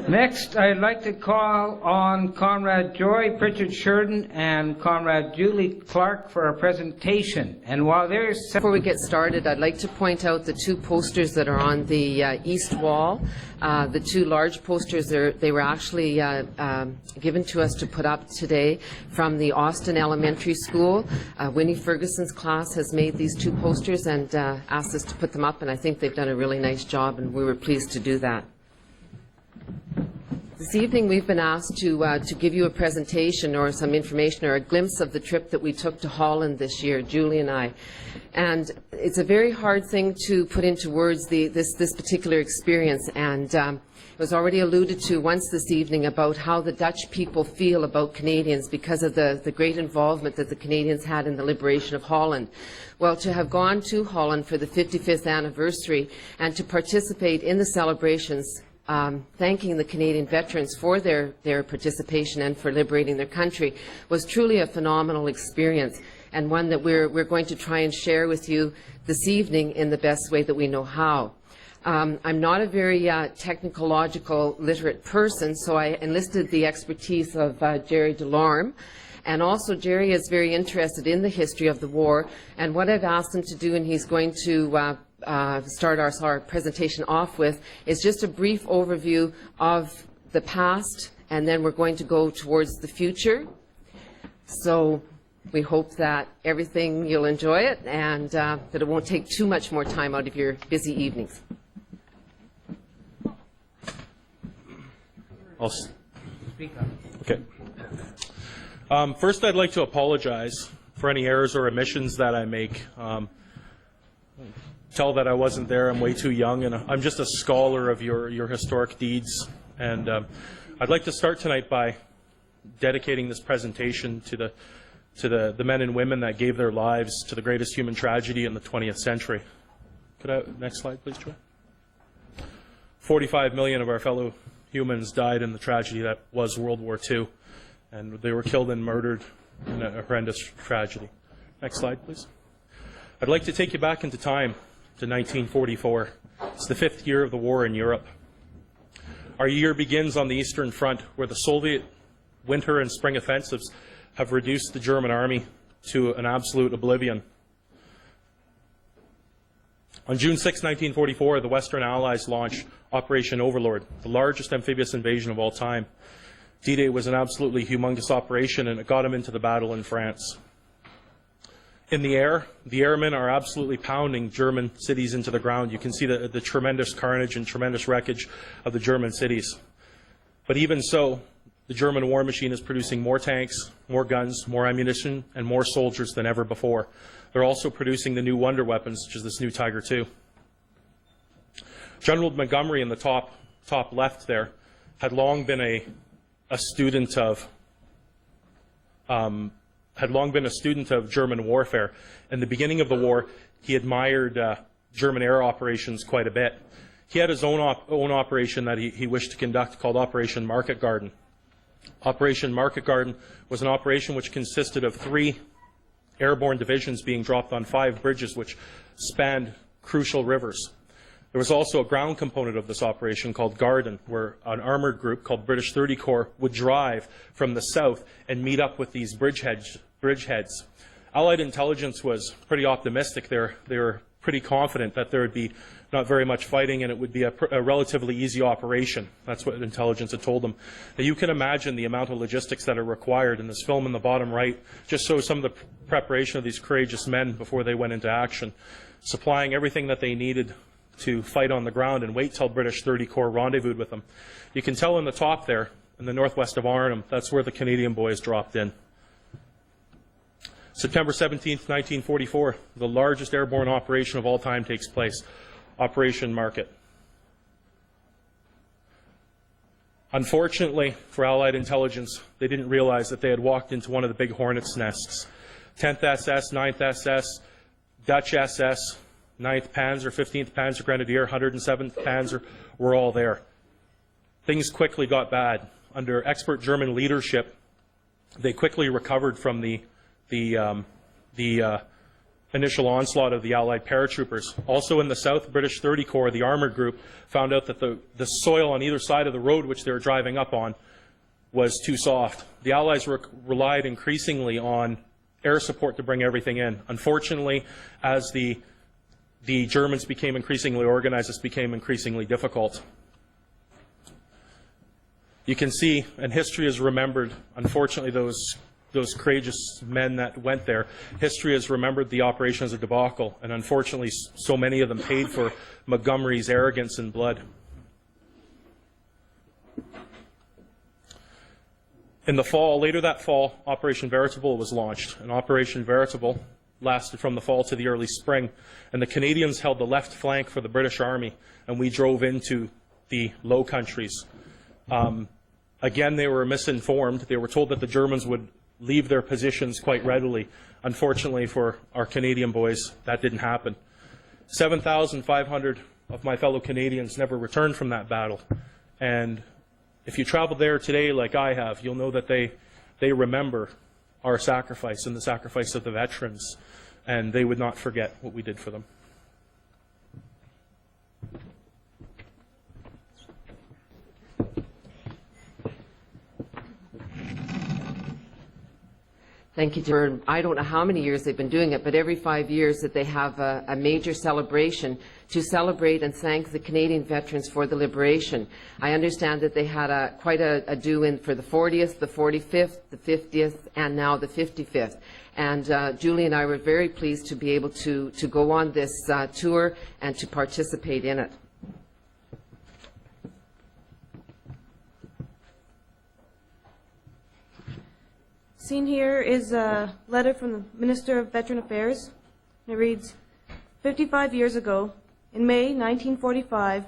Next, I'd like to call on Comrade Joy Pritchard Sheridan and Comrade Julie Clark for a presentation. And while there's... Before we get started, I'd like to point out the two posters that are on the east wall. The two large posters, they were actually given to us to put up today from the Austin Elementary School. Winnie Ferguson's class has made these two posters and asked us to put them up, and I think they've done a really nice job, and we were pleased to do that. This evening we've been asked to give you a presentation or some information or a glimpse of the trip that we took to Holland this year, Julie and I. And it's a very hard thing to put into words this particular experience, and it was already alluded to once this evening about how the Dutch people feel about Canadians because of the great involvement that the Canadians had in the liberation of Holland. Well, to have gone to Holland for the 55th anniversary and to participate in the celebrations, thanking the Canadian veterans for their participation and for liberating their country was truly a phenomenal experience, and one that we're going to try and share with you this evening in the best way that we know how. I'm not a very technological literate person, so I enlisted the expertise of Jerry Delorme. And also Jerry is very interested in the history of the war, and what I've asked him to do, and he's going to start our presentation off with, is just a brief overview of the past, and then we're going to go towards the future. So we hope that you'll enjoy it, and that it won't take too much more time out of your busy evenings. I'll speak up. Okay. First, I'd like to apologize for any errors or omissions that I make. Tell that I wasn't there. I'm way too young, and I'm just a scholar of your historic deeds. And I'd like to start tonight by dedicating this presentation to the men and women that gave their lives to the greatest human tragedy in the 20th century. Next slide, please, Joy. 45 million of our fellow humans died in the tragedy that was World War II, and they were killed and murdered in a horrendous tragedy. Next slide, please. I'd like to take you back into time to 1944. It's the 5th year of the war in Europe. Our year begins on the Eastern Front, where the Soviet winter and spring offensives have reduced the German army to an absolute oblivion. On June 6, 1944, the Western Allies launched Operation Overlord, the largest amphibious invasion of all time. D-Day was an absolutely humongous operation, and it got them into the battle in France. In the air, the airmen are absolutely pounding German cities into the ground. You can see the tremendous carnage and tremendous wreckage of the German cities. But even so, the German war machine is producing more tanks, more guns, more ammunition, and more soldiers than ever before. They're also producing the new wonder weapons, such as this new Tiger II. General Montgomery in the top left there had long been a student of German warfare. In the beginning of the war, he admired German air operations quite a bit. He had his own operation that he wished to conduct called Operation Market Garden. Operation Market Garden was an operation which consisted of 3 airborne divisions being dropped on 5 bridges which spanned crucial rivers. There was also a ground component of this operation called Garden, where an armoured group called British 30 Corps would drive from the south and meet up with these bridgeheads. Allied intelligence was pretty optimistic. They were pretty confident that there would be not very much fighting and it would be a relatively easy operation. That's what intelligence had told them. Now, you can imagine the amount of logistics that are required, and this film in the bottom right just shows some of the preparation of these courageous men before they went into action, supplying everything that they needed to fight on the ground and wait till British 30 Corps rendezvoused with them. You can tell in the top there, in the northwest of Arnhem, that's where the Canadian boys dropped in. September 17th, 1944, the largest airborne operation of all time takes place, Operation Market. Unfortunately for Allied intelligence, they didn't realize that they had walked into one of the big hornets' nests. 10th SS, 9th SS, Dutch SS, 9th Panzer, 15th Panzer Grenadier, 107th Panzer were all there. Things quickly got bad. Under expert German leadership, they quickly recovered from the initial onslaught of the Allied paratroopers. Also in the South, British 30 Corps, the armoured group, found out that the soil on either side of the road which they were driving up on was too soft. The Allies relied increasingly on air support to bring everything in. Unfortunately, as the Germans became increasingly organized, this became increasingly difficult. You can see, and history has remembered, unfortunately, those courageous men that went there. History has remembered the operation as a debacle, and unfortunately, so many of them paid for Montgomery's arrogance and blood. In the fall, later that fall, Operation Veritable was launched, and Operation Veritable lasted from the fall to the early spring, and the Canadians held the left flank for the British Army, and we drove into the Low Countries. Again, they were misinformed. They were told that the Germans would leave their positions quite readily. Unfortunately for our Canadian boys, that didn't happen. 7,500 of my fellow Canadians never returned from that battle, and if you travel there today like I have, you'll know that they remember our sacrifice and the sacrifice of the veterans, and they would not forget what we did for them. Thank you, Jim. I don't know how many years they've been doing it, but every 5 years that they have a major celebration to celebrate and thank the Canadian veterans for the liberation. I understand that they had quite a do-in for the 40th, the 45th, the 50th, and now the 55th. And Julie and I were very pleased to be able to go on this tour and to participate in it. Seen here is a letter from the Minister of Veteran Affairs. It reads, 55 years ago, in May 1945,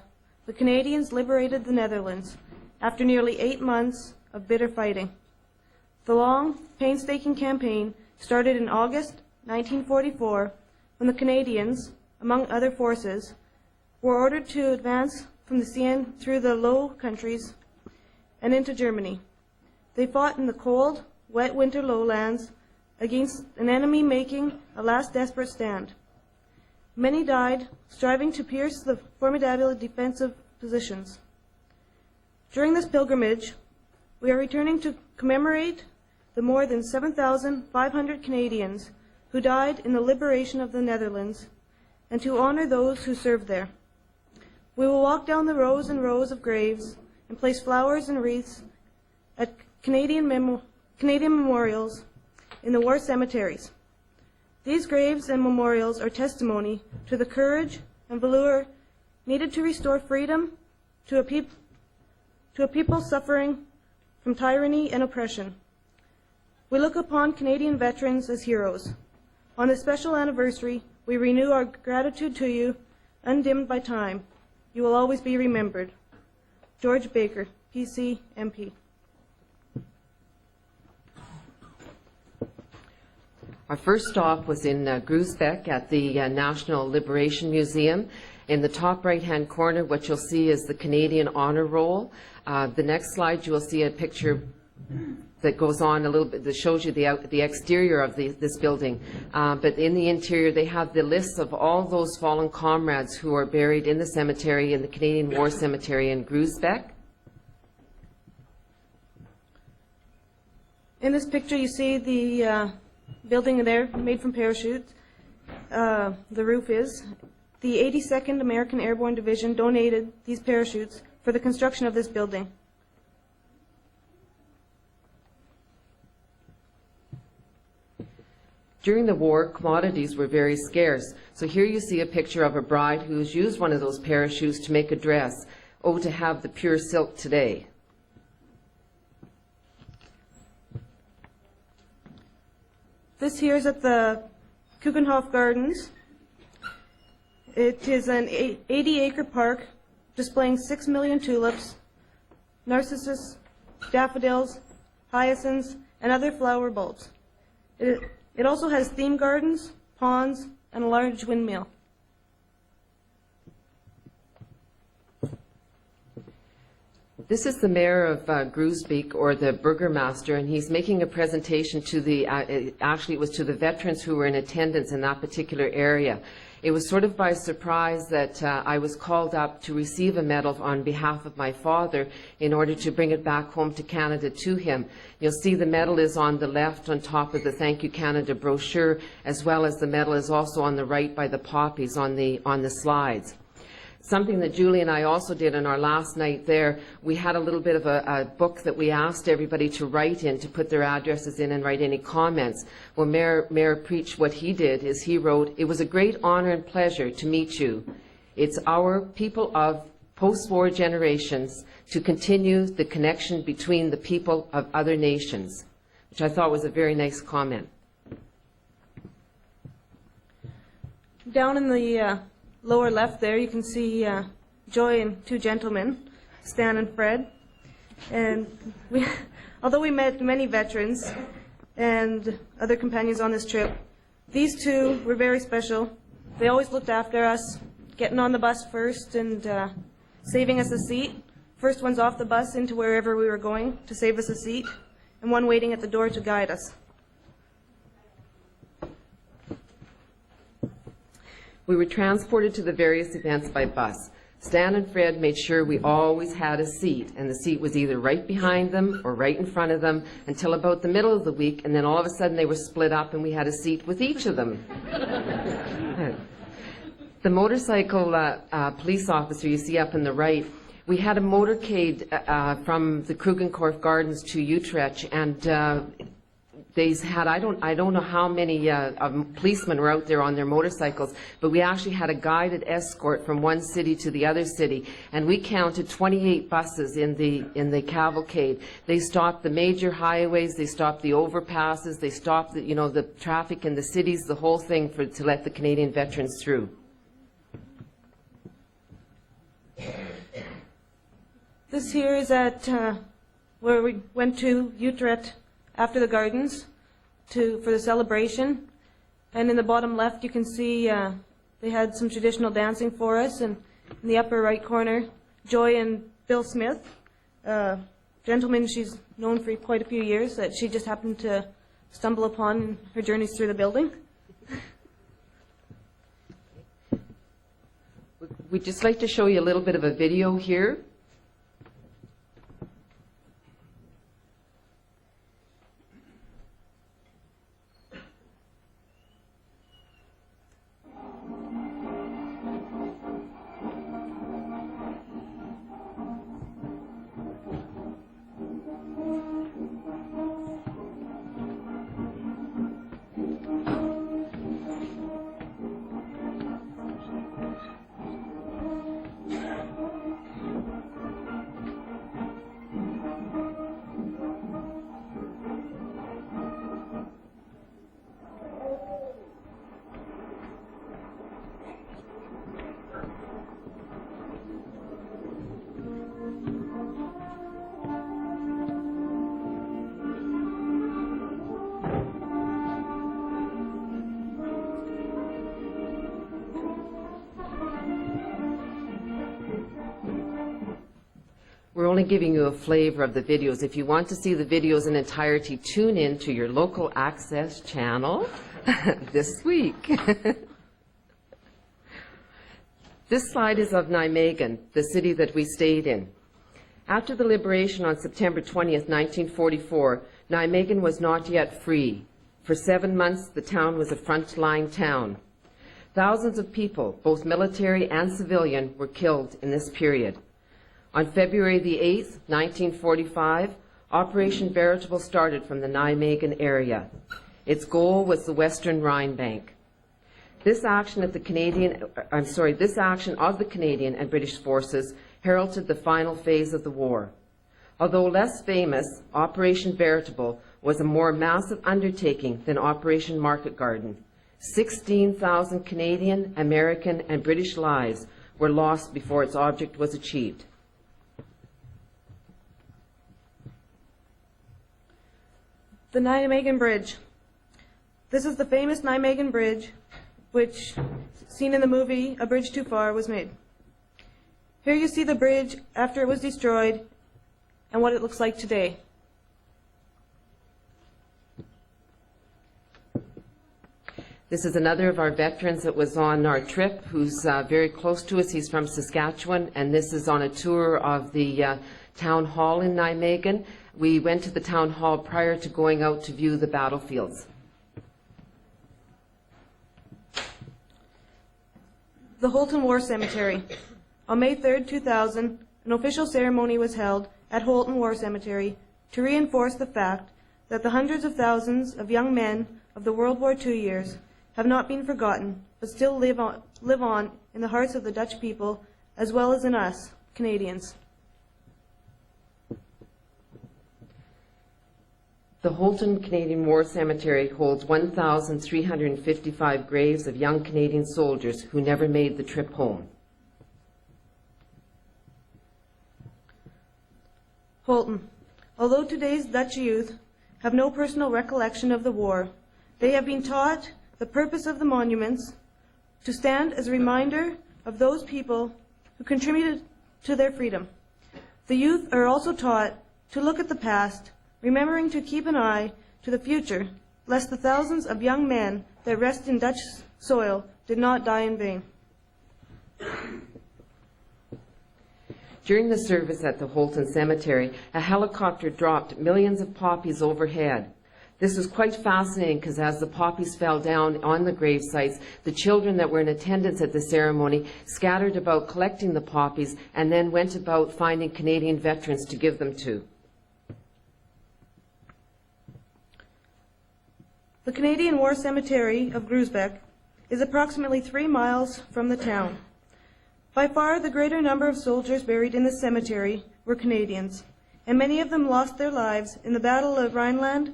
the Canadians liberated the Netherlands after nearly 8 months of bitter fighting. The long, painstaking campaign started in August 1944 when the Canadians, among other forces, were ordered to advance from the Seine through the Low Countries and into Germany. They fought in the cold, wet winter lowlands against an enemy making a last desperate stand. Many died striving to pierce the formidable defensive positions. During this pilgrimage, we are returning to commemorate the more than 7,500 Canadians who died in the liberation of the Netherlands and to honor those who served there. We will walk down the rows and rows of graves and place flowers and wreaths at Canadian memorials in the war cemeteries. These graves and memorials are testimony to the courage and valor needed to restore freedom to a people suffering from tyranny and oppression. We look upon Canadian veterans as heroes. On this special anniversary, we renew our gratitude to you, undimmed by time. You will always be remembered. George Baker, PC, MP. Our first stop was in Groesbeck at the National Liberation Museum. In the top right-hand corner, what you'll see is the Canadian Honor Roll. The next slide, you will see a picture that goes on a little bit, that shows you the exterior of this building. But in the interior, they have the lists of all those fallen comrades who are buried in the cemetery, in the Canadian War Cemetery in Groesbeck. In this picture, you see the building there made from parachutes. The roof is. The 82nd American Airborne Division donated these parachutes for the construction of this building. During the war, commodities were very scarce. So here you see a picture of a bride who's used one of those parachutes to make a dress. Oh, to have the pure silk today. This here is at the Keukenhof Gardens. It is an 80-acre park displaying 6 million tulips, narcissus, daffodils, hyacinths, and other flower bulbs. It also has theme gardens, ponds, and a large windmill. This is the mayor of Groesbeek, or the burgomaster, and he's making a presentation to the, actually it was to the veterans who were in attendance in that particular area. It was sort of by surprise that I was called up to receive a medal on behalf of my father in order to bring it back home to Canada to him. You'll see the medal is on the left on top of the Thank You Canada brochure, as well as the medal is also on the right by the poppies on the slides. Something that Julie and I also did on our last night there, we had a little bit of a book that we asked everybody to write in, to put their addresses in and write any comments. Well, Mayor Preach, what he did is he wrote, "It was a great honor and pleasure to meet you. It's our people of post-war generations to continue the connection between the people of other nations," which I thought was a very nice comment. Down in the lower left there, you can see Joy and two gentlemen, Stan and Fred. And although we met many veterans and other companions on this trip, these two were very special. They always looked after us, getting on the bus first and saving us a seat. First one's off the bus into wherever we were going to save us a seat, and one waiting at the door to guide us. We were transported to the various events by bus. Stan and Fred made sure we always had a seat, and the seat was either right behind them or right in front of them until about the middle of the week, and then all of a sudden they were split up and we had a seat with each of them. The motorcycle police officer you see up on the right, we had a motorcade from the Krugenkorf Gardens to Utrecht, and they had, I don't know how many policemen were out there on their motorcycles, but we actually had a guided escort from one city to the other city, and we counted 28 buses in the cavalcade. They stopped the major highways, they stopped the overpasses, they stopped the, the traffic in the cities, the whole thing to let the Canadian veterans through. This here is at where we went to Utrecht after the gardens for the celebration. And in the bottom left you can see they had some traditional dancing for us, and in the upper right corner, Joy and Bill Smith, gentleman she's known for quite a few years, that she just happened to stumble upon in her journeys through the building. We'd just like to show you a little bit of a video here. We're only giving you a flavor of the videos. If you want to see the videos in entirety, tune in to your local access channel this week. This slide is of Nijmegen, the city that we stayed in. After the liberation on September 20th, 1944, Nijmegen was not yet free. For 7 months, the town was a frontline town. Thousands of people, both military and civilian, were killed in this period. On February the 8th, 1945, Operation Veritable started from the Nijmegen area. Its goal was the Western Rhine Bank. This action of the Canadian and British forces heralded the final phase of the war. Although less famous, Operation Veritable was a more massive undertaking than Operation Market Garden. 16,000 Canadian, American, and British lives were lost before its object was achieved. The Nijmegen Bridge. This is the famous Nijmegen Bridge, which, seen in the movie A Bridge Too Far, was made. Here you see the bridge after it was destroyed and what it looks like today. This is another of our veterans that was on our trip, who's very close to us. He's from Saskatchewan, and this is on a tour of the town hall in Nijmegen. We went to the town hall prior to going out to view the battlefields. The Holton War Cemetery. On May 3, 2000, an official ceremony was held at Holton War Cemetery to reinforce the fact that the hundreds of thousands of young men of the World War II years have not been forgotten, but still live on in the hearts of the Dutch people, as well as in us, Canadians. The Holton Canadian War Cemetery holds 1,355 graves of young Canadian soldiers who never made the trip home. Holton. Although today's Dutch youth have no personal recollection of the war, they have been taught the purpose of the monuments to stand as a reminder of those people who contributed to their freedom. The youth are also taught to look at the past, remembering to keep an eye to the future, lest the thousands of young men that rest in Dutch soil did not die in vain. During the service at the Holton Cemetery, a helicopter dropped millions of poppies overhead. This was quite fascinating because as the poppies fell down on the grave sites, the children that were in attendance at the ceremony scattered about collecting the poppies and then went about finding Canadian veterans to give them to. The Canadian War Cemetery of Groesbeck is approximately 3 miles from the town. By far, the greater number of soldiers buried in this cemetery were Canadians, and many of them lost their lives in the Battle of Rhineland,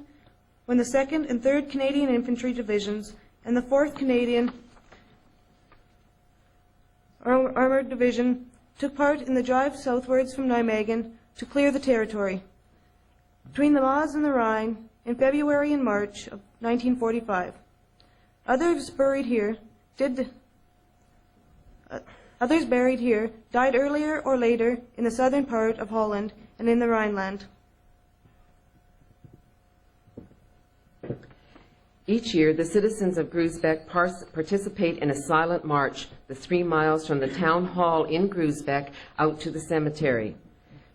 when the 2nd and 3rd Canadian Infantry Divisions and the 4th Canadian Armoured Division took part in the drive southwards from Nijmegen to clear the territory between the Maas and the Rhine in February and March of 1945. Others buried here died earlier or later in the southern part of Holland and in the Rhineland. Each year, the citizens of Groesbeck participate in a silent march, the 3 miles from the town hall in Groesbeck out to the cemetery,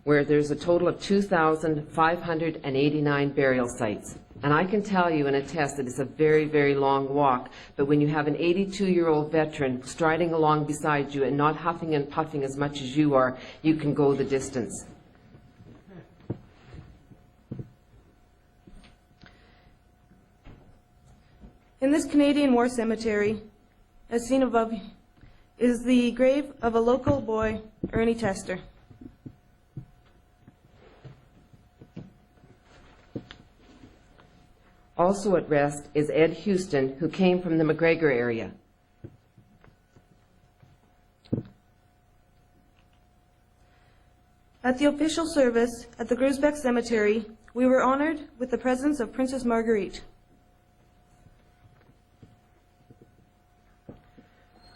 where there's a total of 2,589 burial sites. And I can tell you and attest that it's a very, very long walk, but when you have an 82-year-old veteran striding along beside you and not huffing and puffing as much as you are, you can go the distance. In this Canadian War Cemetery, as seen above, is the grave of a local boy, Ernie Tester. Also at rest is Ed Houston, who came from the McGregor area. At the official service at the Groesbeck Cemetery, we were honored with the presence of Princess Marguerite.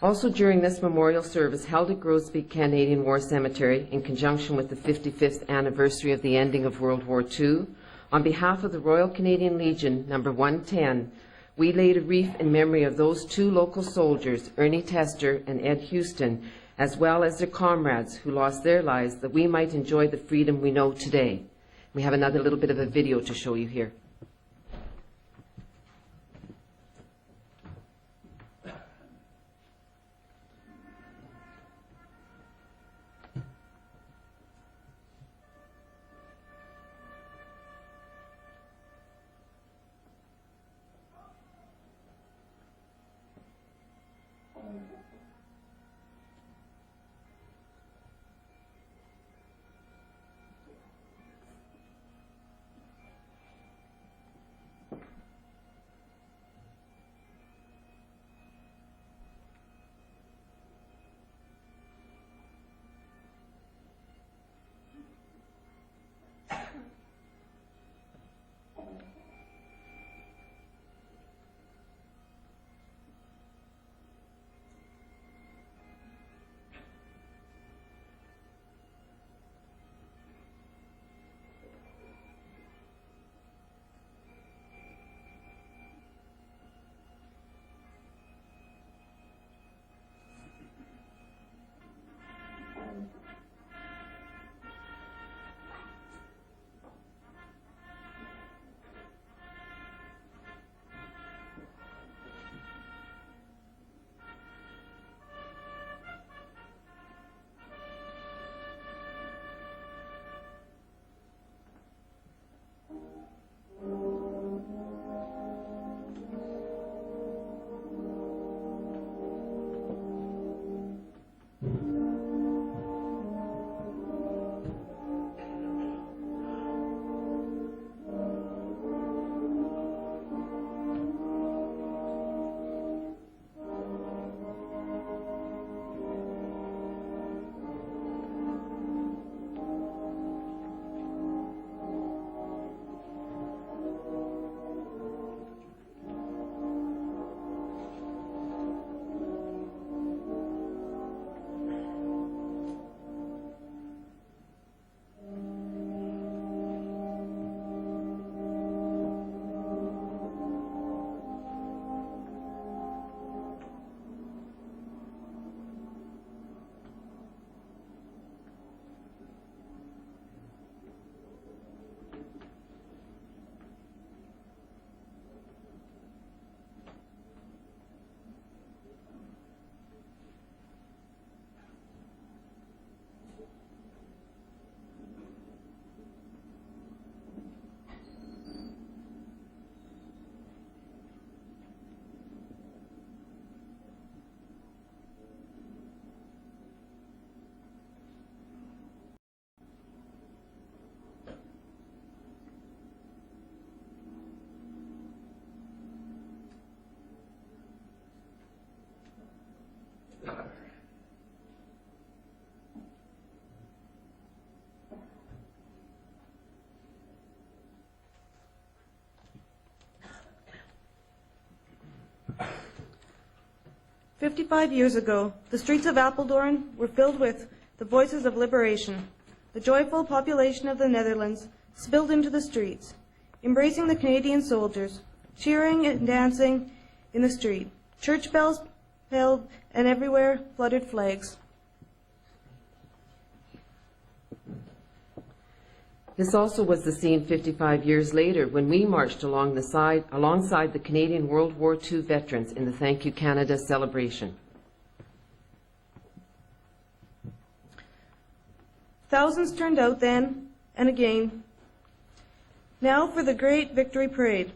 Also during this memorial service held at Groesbeck Canadian War Cemetery in conjunction with the 55th anniversary of the ending of World War II, on behalf of the Royal Canadian Legion No. 110, we laid a wreath in memory of those 2 local soldiers, Ernie Tester and Ed Houston, as well as their comrades who lost their lives that we might enjoy the freedom we know today. We have another little bit of a video to show you here. 55 years ago, the streets of Apeldoorn were filled with the voices of liberation. The joyful population of the Netherlands spilled into the streets, embracing the Canadian soldiers, cheering and dancing in the street. Church bells pealed, and everywhere fluttered flags. This also was the scene 55 years later when we marched alongside the Canadian World War II veterans in the Thank You Canada celebration. Thousands turned out then and again. Now for the great victory parade.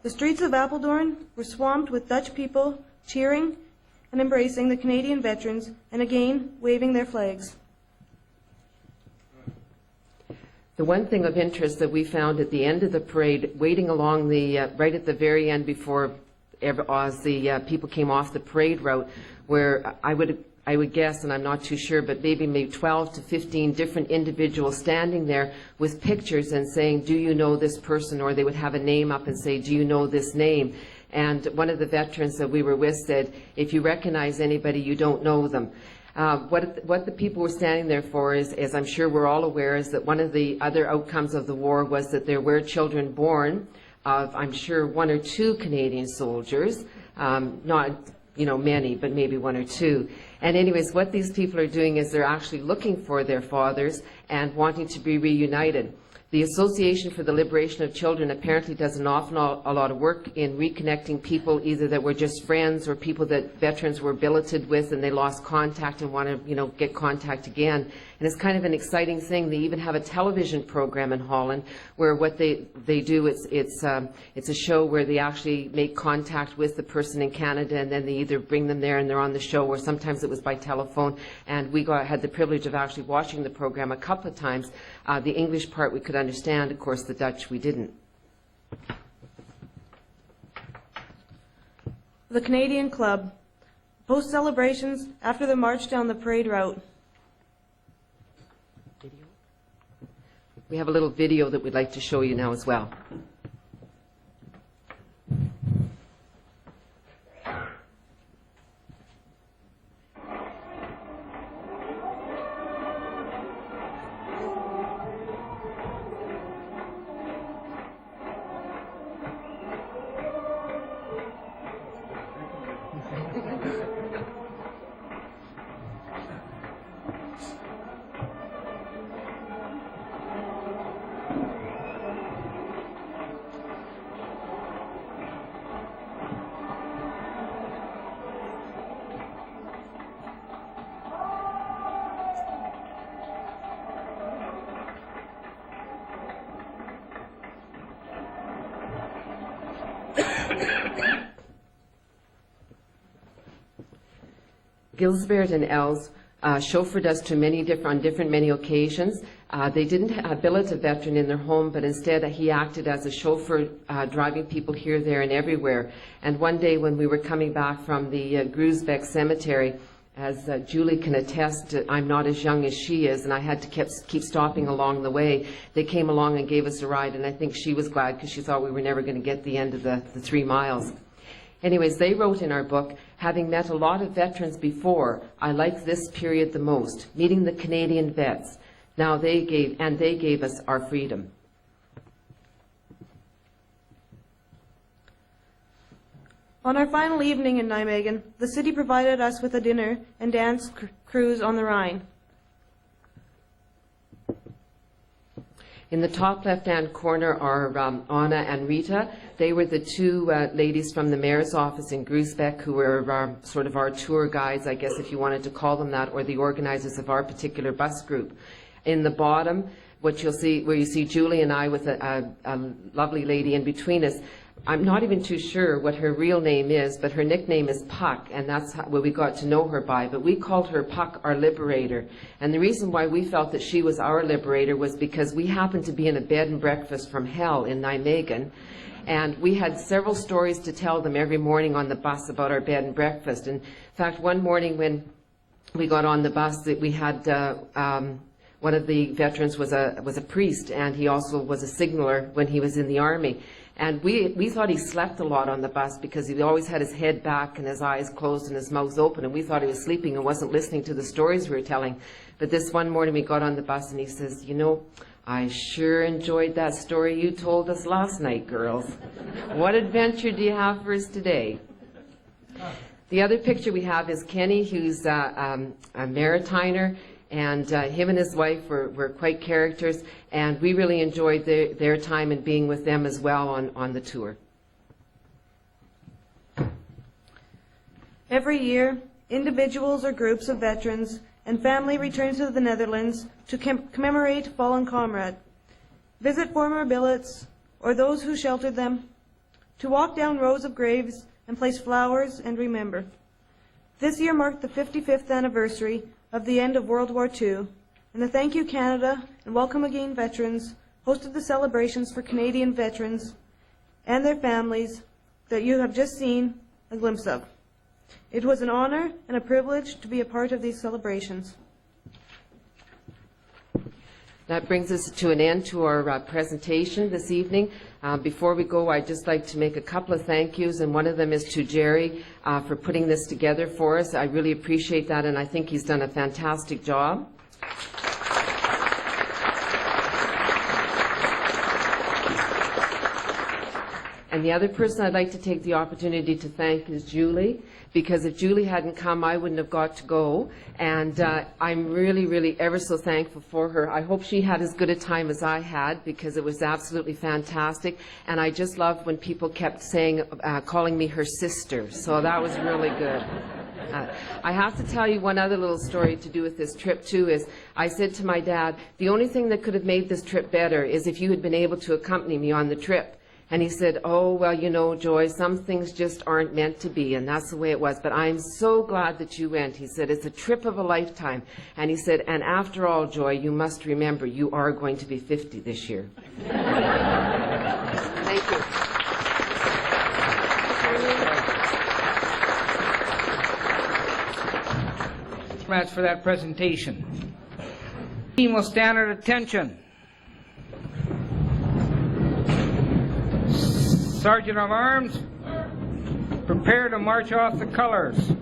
The streets of Apeldoorn were swamped with Dutch people cheering and embracing the Canadian veterans and again waving their flags. The one thing of interest that we found at the end of the parade, waiting along the, right at the very end before as the people came off the parade route, where I would guess, and I'm not too sure, but maybe 12 to 15 different individuals standing there with pictures and saying, do you know this person? Or they would have a name up and say, do you know this name? And one of the veterans that we were with said, if you recognize anybody, you don't know them. What the people were standing there for is, as I'm sure we're all aware, is that one of the other outcomes of the war was that there were children born of, I'm sure, 1 or 2 Canadian soldiers, not many, but maybe 1 or 2. And anyways, what these people are doing is they're actually looking for their fathers and wanting to be reunited. The Association for the Liberation of Children apparently does an awful lot of work in reconnecting people either that were just friends or people that veterans were billeted with and they lost contact and want to, get contact again. And it's kind of an exciting thing. They even have a television program in Holland where what they do, it's a show where they actually make contact with the person in Canada and then they either bring them there and they're on the show, or sometimes it was by telephone. And we had the privilege of actually watching the program a couple of times. The English part we could understand, of course the Dutch we didn't. The Canadian Club. Post celebrations after the march down the parade route. We have a little video that we'd like to show you now as well. Gilsbert and Els chauffeured us to many occasions. They didn't billet a veteran in their home, but instead he acted as a chauffeur, driving people here, there, and everywhere. And one day when we were coming back from the Groesbeck Cemetery, as Julie can attest, I'm not as young as she is, and I had to keep stopping along the way. They came along and gave us a ride, and I think she was glad because she thought we were never going to get the end of the 3 miles. Anyways, they wrote in our book, having met a lot of veterans before, I like this period the most, meeting the Canadian vets. Now they gave us our freedom. On our final evening in Nijmegen, the city provided us with a dinner and dance cruise on the Rhine. In the top left-hand corner are Anna and Rita. They were the 2 ladies from the mayor's office in Groesbeck who were sort of our tour guides, I guess if you wanted to call them that, or the organizers of our particular bus group. In the bottom, what you'll see, where you see Julie and I with a lovely lady in between us, I'm not even too sure what her real name is, but her nickname is Puck, and that's what we got to know her by. But we called her Puck, our liberator. And the reason why we felt that she was our liberator was because we happened to be in a bed and breakfast from hell in Nijmegen. And we had several stories to tell them every morning on the bus about our bed and breakfast. In fact, one morning when we got on the bus, that we had one of the veterans was a priest, and he also was a signaler when he was in the Army. And we thought he slept a lot on the bus because he always had his head back and his eyes closed and his mouth open, and we thought he was sleeping and wasn't listening to the stories we were telling. But this one morning we got on the bus and he says, "You know, I sure enjoyed that story you told us last night, girls. What adventure do you have for us today?" The other picture we have is Kenny, who's a maritiner, and him and his wife were quite characters, and we really enjoyed their time and being with them as well on the tour. Every year, individuals or groups of veterans and family return to the Netherlands to commemorate fallen comrade, visit former billets or those who sheltered them, to walk down rows of graves and place flowers and remember. This year marked the 55th anniversary of the end of World War II, and the Thank You Canada and Welcome Again veterans hosted the celebrations for Canadian veterans and their families that you have just seen a glimpse of. It was an honor and a privilege to be a part of these celebrations. That brings us to an end to our presentation this evening. Before we go, I'd just like to make a couple of thank yous, and one of them is to Jerry for putting this together for us. I really appreciate that, and I think he's done a fantastic job. And the other person I'd like to take the opportunity to thank is Julie, because if Julie hadn't come, I wouldn't have got to go. And I'm really, really ever so thankful for her. I hope she had as good a time as I had, because it was absolutely fantastic. And I just loved when people kept saying, calling me her sister. So that was really good. I have to tell you one other little story to do with this trip, too, is I said to my dad, the only thing that could have made this trip better is if you had been able to accompany me on the trip. And he said, "Oh, well, you know, Joy, some things just aren't meant to be," and that's the way it was. But I'm so glad that you went. He said, "It's a trip of a lifetime." And he said, "And after all, Joy, you must remember you are going to be 50 this year." Thank you. Much for that presentation. The team will stand at attention. Sergeant of Arms, prepare to march off the colors.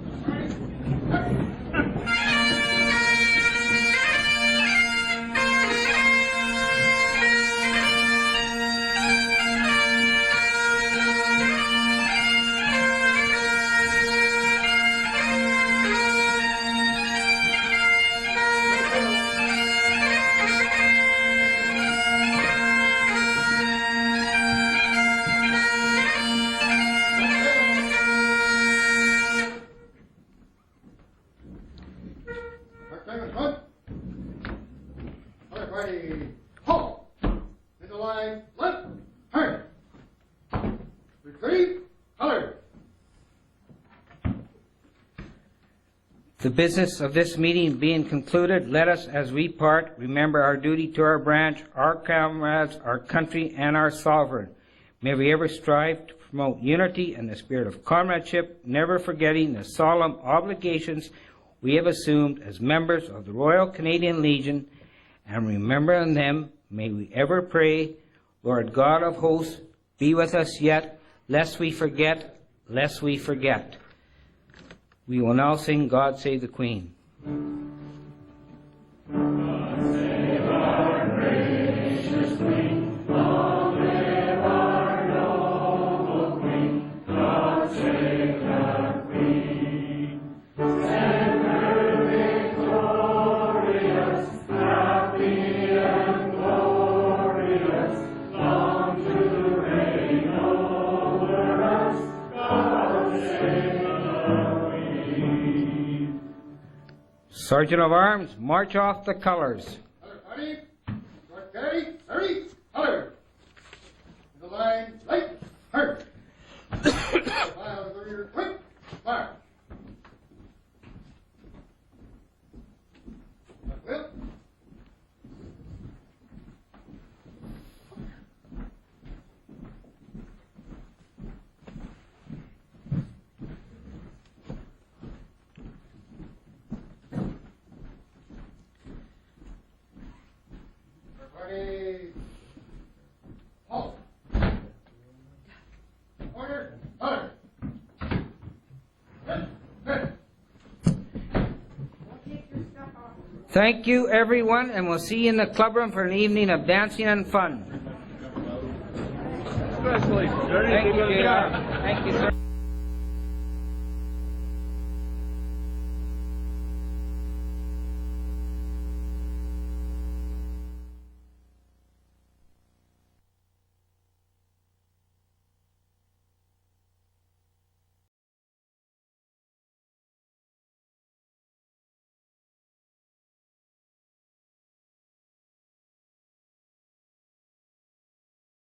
The business of this meeting being concluded, let us, as we part, remember our duty to our branch, our comrades, our country, and our sovereign. May we ever strive to promote unity and the spirit of comradeship, never forgetting the solemn obligations we have assumed as members of the Royal Canadian Legion, and remembering them, may we ever pray, Lord God of hosts, be with us yet, lest we forget, lest we forget. We will now sing God Save the Queen. God save our gracious Queen, long live our noble Queen. God save the Queen. Send her victorious, happy and glorious, long to reign over us. God save Sergeant of Arms, march off the colors. Color party, short carry, hurry, color. In the line, light, hurry. File to the rear, quick, fire. Left wheel. Thank you, everyone, and we'll see you in the clubroom for an evening of dancing and fun. Thank you, JR. Thank you, sir.